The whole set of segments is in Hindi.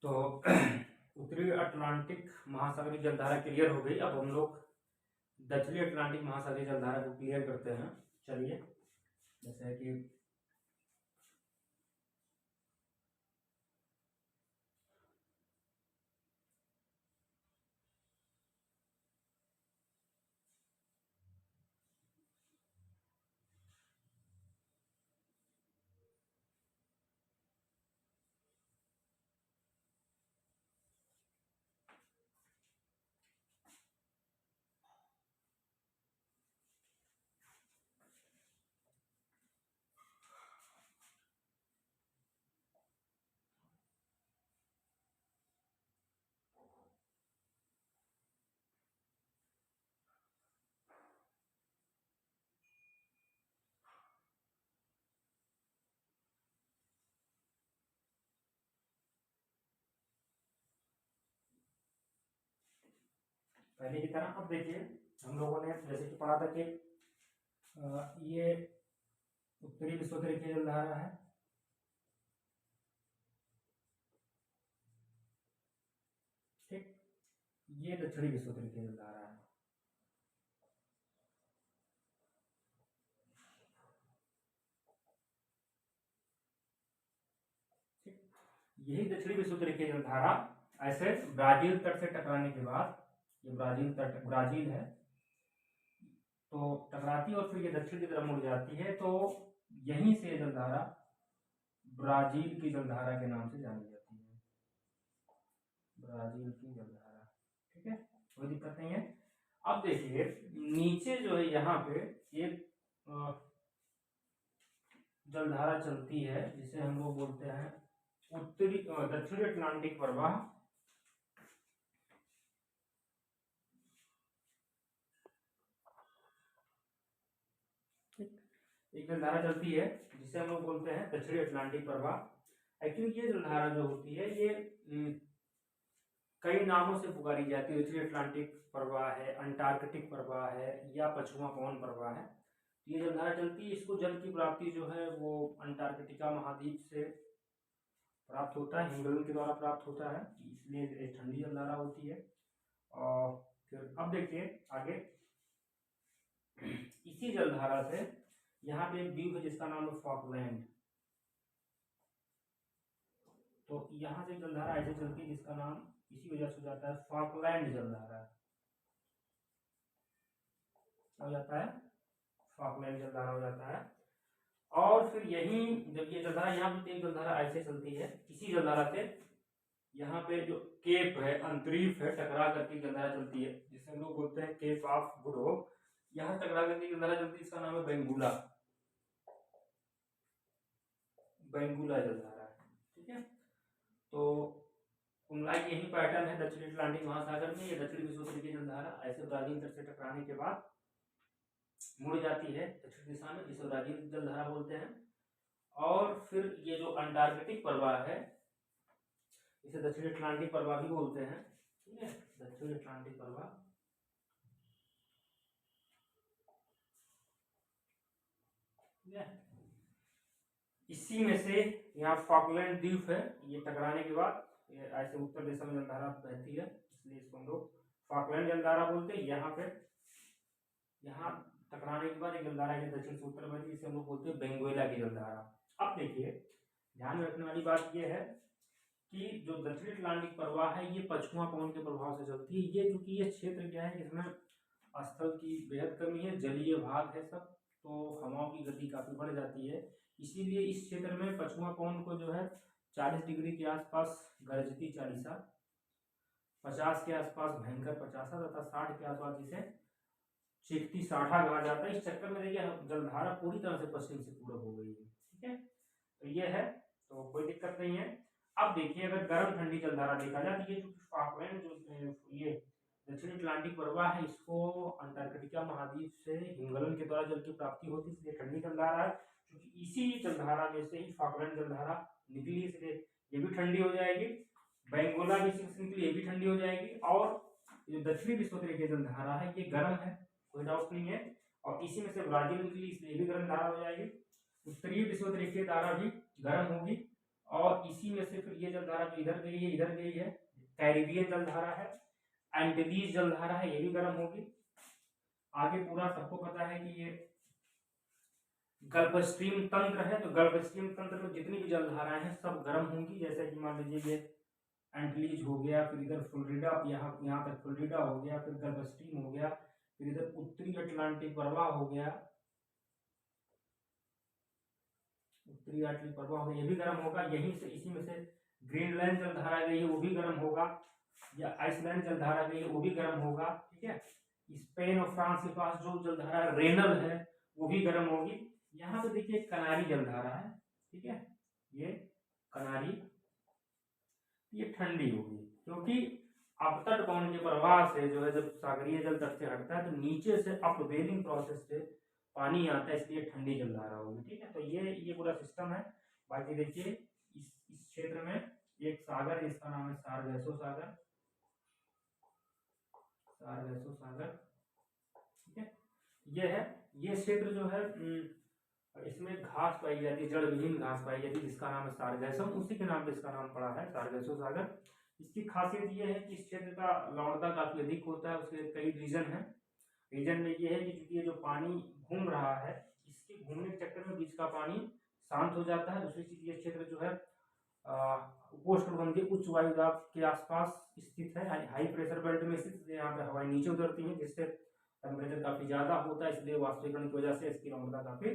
तो उत्तरी अटलांटिक महासागरीय जलधारा क्लियर हो गई। अब हम लोग दक्षिणी अटलांटिक महासागरीय जलधारा को क्लियर करते हैं। चलिए, जैसे कि पहले की तरह अब देखिए, हम लोगों ने जैसे कि पढ़ा था कि ये उत्तरी विषुवत-रेखीय जलधारा है, ठीक। ये दक्षिणी विषुवत-रेखीय जलधारा है, ठीक। यही दक्षिणी विषुवत-रेखीय जलधारा ऐसे ब्राजील तट से टकराने के बाद, ये ब्राजील तट ब्राजील है, तो टकराती और फिर ये दक्षिण की तरफ मुड़ जाती है। तो यहीं से जलधारा ब्राजील की जलधारा के नाम से जानी जाती है, ब्राजील की जलधारा, ठीक है, कोई दिक्कत नहीं है। अब देखिए नीचे जो है यहाँ पे एक जलधारा चलती है जिसे हम लोग बोलते हैं उत्तरी दक्षिणी अटलांटिक प्रवाह। एक जलधारा चलती है जिसे हम लोग बोलते हैं दक्षिणी अटलांटिक प्रवाह। एक्चुअली ये जलधारा जो होती है ये कई नामों से पुकारी जाती है। दक्षिणी अटलांटिक प्रवाह है, अंटार्कटिक प्रवाह है, या पश्चिमा पवन प्रवाह है। ये जलधारा चलती है, इसको जल की प्राप्ति जो है वो अंटार्कटिका महाद्वीप से प्राप्त होता है, हिमगलन के द्वारा प्राप्त होता है, इसलिए ठंडी जलधारा होती है। और फिर अब देखिए आगे, इसी जलधारा से यहाँ पे एक द्वीप है जिसका नाम है फॉकलैंड। तो यहाँ से जलधारा ऐसे चलती है जिसका नाम इसी वजह से हो जाता है फॉकलैंड जलधारा। हो जाता है फॉकलैंड जलधारा हो जाता है। और फिर यही जब ये जलधारा यहाँ पे एक जलधारा ऐसे चलती है, इसी जलधारा से यहाँ पे जो केप है, अंतरीप है, टकरा करके जलधारा चलती है जिसे हम लोग बोलते हैं केप ऑफ गुड होप। यहाँ टकरा करके जलधारा चलती है, इसका नाम है बेंगुला, बेंगुला जलधारा, ठीक है। तो कुंडलाई यही पैटर्न है दक्षिणी अटलांटिक महासागर में। ये दक्षिणी विषुवत-रेखीय जलधारा ऐसे ब्राजील तट से टकराने के बाद मुड़ जाती है दक्षिण दिशा में, जिसे ब्राजील जलधारा बोलते हैं। और फिर ये जो अंटार्कटिक प्रवाह है इसे दक्षिणी अटलांटिक प्रवाह भी बोलते हैं, ठीक है, दक्षिणी अटलांटिक प्रवाह, ठीक है। इसी में से यहाँ फॉकलैंड द्वीप है, ये टकराने के बाद ये ऐसे उत्तर दिशा में जलधारा बहती है, इसलिए इसको हम लोग फॉकलैंड जलधारा बोलते हैं। यहाँ पे यहाँ टकराने के बाद एक जलधारा है दक्षिण से उत्तर बहती है, इसे हम लोग बोलते हैं बेंगुएला की जलधारा। अब देखिए ध्यान में रखने वाली बात यह है कि जो दक्षिणी अटलांटिक प्रवाह है ये पश्चिमा पवन के प्रभाव से चलती है। ये क्योंकि ये क्षेत्र क्या है, इसमें स्थल की बेहद कमी है, जलीय भाग है सब, तो हवाओं की गति काफी बढ़ जाती है। इसीलिए इस क्षेत्र में पश्चिमा पवन को जो है 40 डिग्री के आसपास गरजती चालीसा, 50 के आसपास भयंकर पचासा तथा 60 के आसपास जिसे चीखती साठा कहा जाता है। इस चक्कर में देखिए जलधारा पूरी तरह से पश्चिम से पूरब हो गई है, ठीक है। तो ये है, तो कोई दिक्कत नहीं है। अब देखिए अगर गर्म ठंडी जलधारा देखा जाए तो ये जो फॉकलैंड जो ये दक्षिणी अटलांटिक प्रवाह है, इसको अंटार्कटिका महाद्वीप से हिमगलन के द्वारा जल की प्राप्ति होती है, इसलिए ठंडी जलधारा है। क्योंकि इसी जलधारा में से ही फॉकलैंड जलधारा निकली, इसलिए ये भी ठंडी हो जाएगी। बेंगोला भी निकली, ये भी ठंडी हो जाएगी। और जो दक्षिणी विषुवत-रेखीय जलधारा है ये गर्म है, कोई डाउट नहीं है। और इसी में से ब्राजील निकली, इसलिए भी गर्म धारा हो जाएगी। उत्तरी विषुवत-रेखीय धारा भी गर्म होगी। और और इसी में से फिर ये जलधारा जो इधर गई है कैरिबियन जलधारा है, एंटीलीज जलधारा है, ये भी गर्म होगी। आगे पूरा सबको पता है कि ये गल्फ स्ट्रीम तंत्र है, तो गल्फ स्ट्रीम तंत्र में जितनी भी जलधाराएं हैं सब गर्म होंगी। जैसे कि मान लीजिए ये एंटीलीज हो गया, फिर इधर फ्लोरिडा, यहाँ तक फ्लोरिडा हो गया, फिर गल्फ स्ट्रीम हो गया, फिर इधर उत्तरी अटलांटिक प्रवाह हो गया, उत्तरी अटलांटिक प्रवाह हो गया, ये भी गर्म होगा। यहीं से इसी में से ग्रीनलैंड जलधारा गई है, वो भी गर्म होगा, या आइसलैंड जलधारा गई है, वो भी गर्म होगा। ठीक है, स्पेन और फ्रांस के पास जो जलधारा रेनल है वो भी गर्म होगी। यहाँ पे देखिए कनारी जलधारा है, ठीक है, ये कनारी, ये ठंडी होगी क्योंकि अपतट पवन के प्रवाह से जो है जब सागरीय जल तट से हटता है तो नीचे से अपवेलिंग प्रोसेस से पानी आता है, इसलिए ठंडी जलधारा होगी। ठीक है, तो ये पूरा सिस्टम है। बाकी देखिए इस क्षेत्र में एक सागर है, इसका नाम है सारगैसो सागर, सारगैसो सागर। ठीक है, ये है, ये क्षेत्र जो है इसमें घास पाई जाती है, जड़ विहीन घास पाई जाती है, जिसका नाम है सारगैसम, उसी के नाम पे इसका नाम पड़ा है सारगैसो सागर। इसकी खासियत ये है कि इस क्षेत्र का लवणता काफी अधिक होता है, उसके कई रीजन है। रीजन में ये है कि चूंकि ये जो पानी घूम रहा है, इसके घूमने के चक्कर में बीच का पानी शांत हो जाता है। दूसरी चीज, ये क्षेत्र जो है उपोष्णकटिबंधीय उच्च वायु दाब के आसपास स्थित है, हाई प्रेशर बेल्ट में स्थित, यहाँ पे हवाएं नीचे उतरती है, जिससे टेम्परेचर काफी ज्यादा होता है, इसलिए वाष्पीकरण की वजह से इसकी लवणता काफी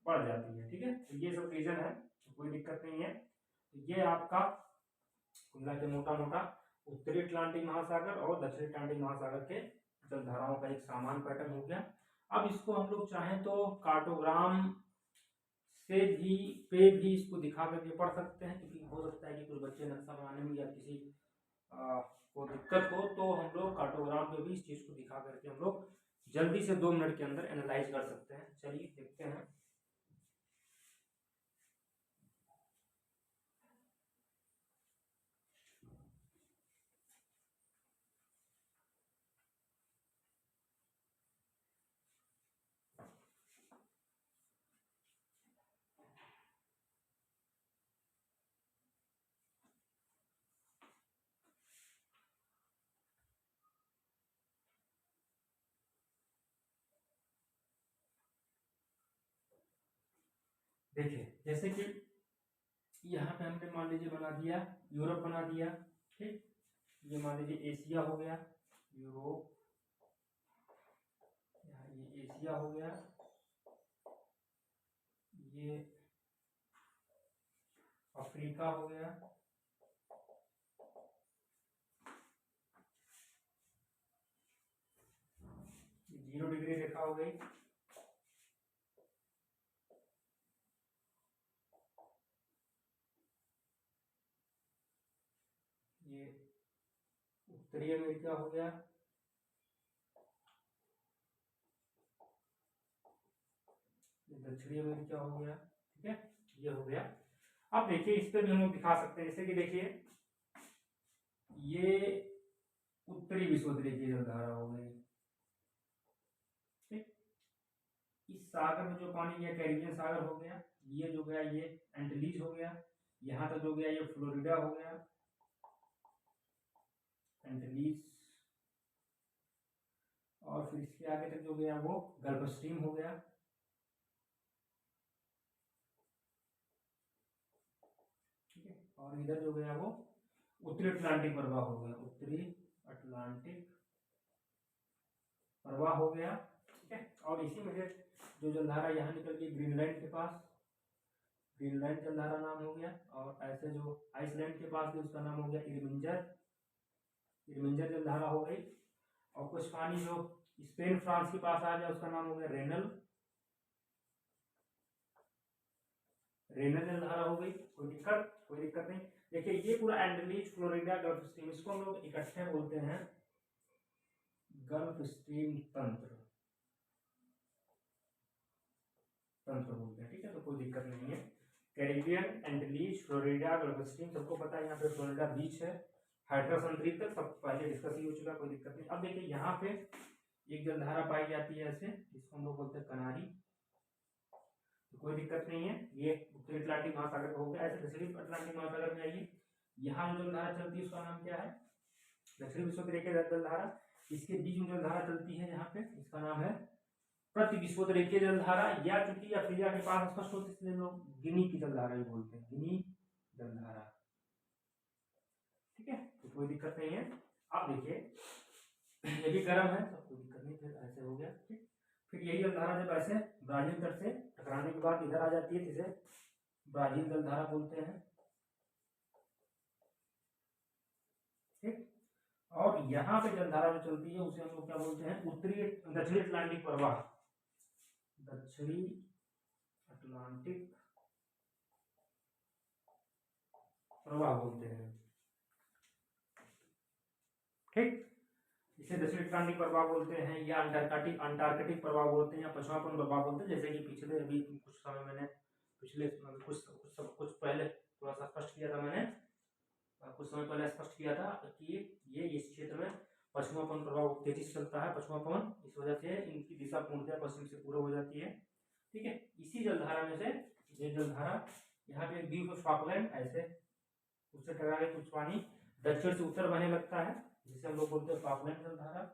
बढ़ जाती है। ठीक है, तो ये सब रीजन है, तो कोई दिक्कत नहीं है। तो ये आपका मिला के मोटा मोटा उत्तरी अटलांटिक महासागर और दक्षिणी अटलांटिक महासागर के जलधाराओं का एक सामान्य पैटर्न हो गया। अब इसको हम लोग चाहें तो कार्टोग्राम से भी इसको दिखा करके पढ़ सकते हैं, क्योंकि हो सकता है कि कुछ बच्चे नक्शा बनाने में या किसी को दिक्कत हो, तो हम लोग कार्टोग्राम पे भी इस चीज को दिखा करके हम लोग जल्दी से 2 मिनट के अंदर एनालाइज कर सकते हैं। चलिए देखते हैं। देखिए जैसे कि यहाँ पे हमने मान लीजिए बना दिया यूरोप बना दिया, ठीक, ये मान लीजिए एशिया हो गया, यूरोप, ये एशिया हो गया, ये अफ्रीका हो गया, ये 0 डिग्री रेखा हो गई, ये उत्तरी अमेरिका हो गया, ये दक्षिणी अमेरिका हो गया। ठीक है, ये हो गया। अब देखिए इस पे भी हम लोग दिखा सकते हैं, जैसे कि देखिए ये उत्तरी विषुवत-रेखीय जलधारा हो गई, ठीक, इस सागर में जो पानी है कैरिबियन सागर हो गया, ये जो गया ये एंटीलीज हो गया, यहाँ तक जो गया ये फ्लोरिडा हो गया, एंटीलीज, और फिर इसके आगे तक जो गया वो गल्फ स्ट्रीम हो गया। ठीक है, और इधर जो गया वो उत्तरी अटलांटिक प्रवाह हो गया, उत्तरी अटलांटिक प्रवाह हो गया। ठीक है, और इसी में से जो जलधारा यहाँ निकल गई ग्रीनलैंड के पास, ग्रीनलैंड जलधारा नाम हो गया, और ऐसे जो आइसलैंड के पास भी उसका नाम हो गया इरमिंजर, इरमिंजर जलधारा हो गई। और कुछ पानी जो स्पेन फ्रांस के पास आ गया उसका नाम हो गया रेनल, रेनल जलधारा हो गई। कोई दिक्कत नहीं। देखिए ये पूरा एंटीलीज, फ्लोरिडा, गल्फ स्ट्रीम, इसको हम लोग इकट्ठे बोलते हैं गल्फ स्ट्रीम तंत्र बोलते हैं। ठीक है, तो कोई दिक्कत नहीं है। कैरिबियन, एंटीलीज, फ्लोरिडा, गल्फ स्ट्रीम, सबको पता है। यहाँ पे फ्लोरिडा बीच है, हाइड्रस अंतरिक्ष तक सब पहले डिस्कस ही हो चुका, कोई दिक्कत नहीं। अब देखिए यहाँ पे एक जलधारा पाई जाती है ऐसे, जिसको हम लोग बोलते हैं कनारी। तो कोई दिक्कत नहीं है। ये उत्तरी अटलांटिक महासागर का हो गया। ऐसे दक्षिणी अटलांटिक महासागर में आइए, यहाँ जो जलधारा चलती है उसका नाम क्या है, दक्षिणी विषुवत जलधारा। इसके बीच में जलधारा चलती है यहाँ पे, इसका नाम है प्रति विषुवत जलधारा, या चूंकि अफ्रीका के पास स्पष्ट होती है इसलिए लोग गिनी की जलधारा भी बोलते हैं, गिनी जलधारा। ठीक है, तो कोई दिक्कत नहीं है। अब देखिए ये भी गर्म है तो कोई दिक्कत नहीं, फिर ऐसे हो गया। ठीक, फिर यही जलधारा जब ऐसे ब्राजील तट से टकराने के बाद इधर आ जाती है, जिसे ब्राजील जलधारा बोलते हैं। ठीक, और यहाँ पे जलधारा जो चलती है उसे हम लोग क्या बोलते हैं, दक्षिणी अटलांटिक प्रवाह, दक्षिणी अटलांटिक प्रवाह बोलते हैं। ठीक, इसे दक्षिणी अटलांटिक प्रवाह बोलते हैं, या अंटार्कटिक प्रवाह बोलते हैं, या पश्चिमापन प्रवाह बोलते हैं। जैसे कि पिछले अभी कुछ समय मैंने पिछले कुछ पहले थोड़ा सा स्पष्ट किया था, मैंने कुछ समय पहले स्पष्ट किया था कि ये इस क्षेत्र में पश्चिमापन प्रभाव तेजी से चलता है, पश्चिमापन, इस वजह से इनकी दिशा पूर्णतः पश्चिम से पूर्व हो जाती है। ठीक है, इसी जलधारा में से ये जलधारा यहाँ पे द्वीप फॉकलैंड ऐसे उससे टकरा के कुछ पानी दक्षिण से उत्तर बहने लगता है, जिसे हम लोग बोलते हैं फॉकलैंड जलधारा।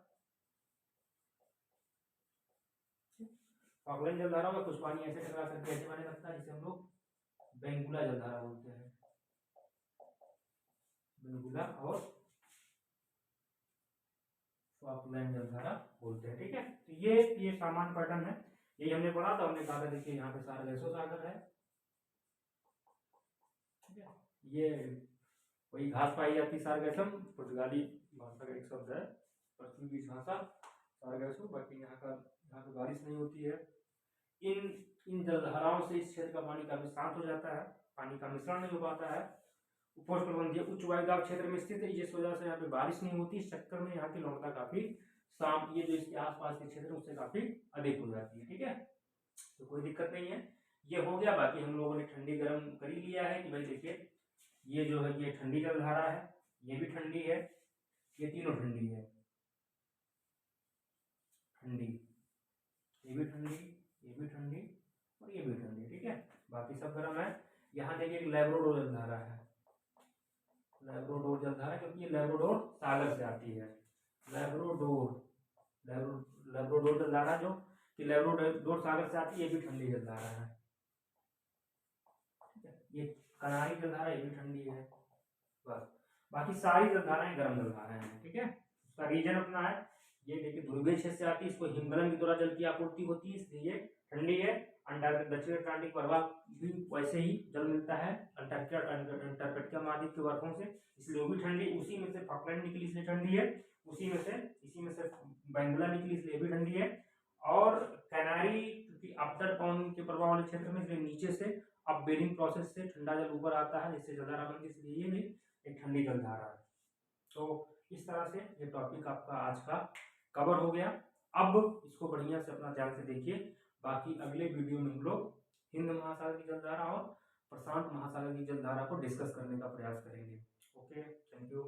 फॉकलैंड जलधारा में कुछ पानी ऐसे टकरा करके ऐसे बहने लगता है, जिसे हम लोग बेंगुला जलधारा बोलते हैं, बेंगुला और फॉकलैंड जलधारा बोलते हैं। ठीक है, तो ये सामान्य पैटर्न है, यही हमने पढ़ा था। हमने कहा था देखिए यहाँ पे सार्गेसो सागर है, ठीक है, ये वही घास पाई जाती है सार्गेसम, पुर्तगाली भाषा का एक शब्द है, पोर्तुगीज भाषा सार्गेसो। बाकी यहाँ पे बारिश नहीं होती है। इन जलधाराओं से इस क्षेत्र का पानी काफी शांत हो जाता है, पानी का मिश्रण नहीं हो पाता है। उपोष्णकटिबंधीय उच्च वायुदाब क्षेत्र में स्थित है, जिस वजह से यहाँ पे बारिश नहीं होती। इस चक्कर में यहाँ की लवणता काफी ये जो इसके आसपास के क्षेत्र उससे काफी अधिक हो जाती है। ठीक है, तो कोई दिक्कत नहीं है, ये हो गया। बाकी हम लोगों ने ठंडी गर्म कर ही लिया है कि भाई देखिए ये जो है ये ठंडी जलधारा है, ये भी ठंडी है, ये तीनों ठंडी है, ठंडी, ये भी ठंडी, ये भी ठंडी और ये भी ठंडी। ठीक है, बाकी सब गर्म है। यहाँ देखिए एक लैब्राडोर जलधारा है, लैब्राडोर जलधारा, क्योंकि ये लैब्राडोर सागर से आती है। लैब्राडोर जलधारा जो कि लैब्राडोर सागर से आती है, ये भी ठंडी जलधारा है। ठीक है, ये कनारी जलधारा, ये भी ठंडी है। बस बाकी सारी जलधाराएं गर्म जलधाराएं हैं। ठीक है, उसका रीजन अपना है, ये देखिए ध्रुवीय क्षेत्र से आती है, इसको हिमगलन के द्वारा जल की आपूर्ति होती है, इसलिए ठंडी है। दक्षिण अटलांटिक प्रवाह भी वैसे ही जल मिलता है अंटार्कटिका महाद्वीप के बर्फों से, इसलिए वो भी ठंडी। उसी में से फॉकलैंड निकली इसलिए ठंडी है, इसी में से बेंगुला निकली इसलिए भी ठंडी है। और कैनारी क्योंकि अपतट पवन के प्रभाव वाले क्षेत्र में, इसलिए नीचे से अब बेरिंग प्रोसेस से ठंडा जल ऊपर आता है, जिससे जलधारा बनती है, इसलिए ये भी एक ठंडी जलधारा है। तो इस तरह से ये टॉपिक आपका आज का कवर हो गया। अब इसको बढ़िया से अपना ध्यान से देखिए, बाकी अगले वीडियो में हम लोग हिंद महासागर की जलधारा और प्रशांत महासागर की जलधारा को डिस्कस करने का प्रयास करेंगे। Okay, thank you.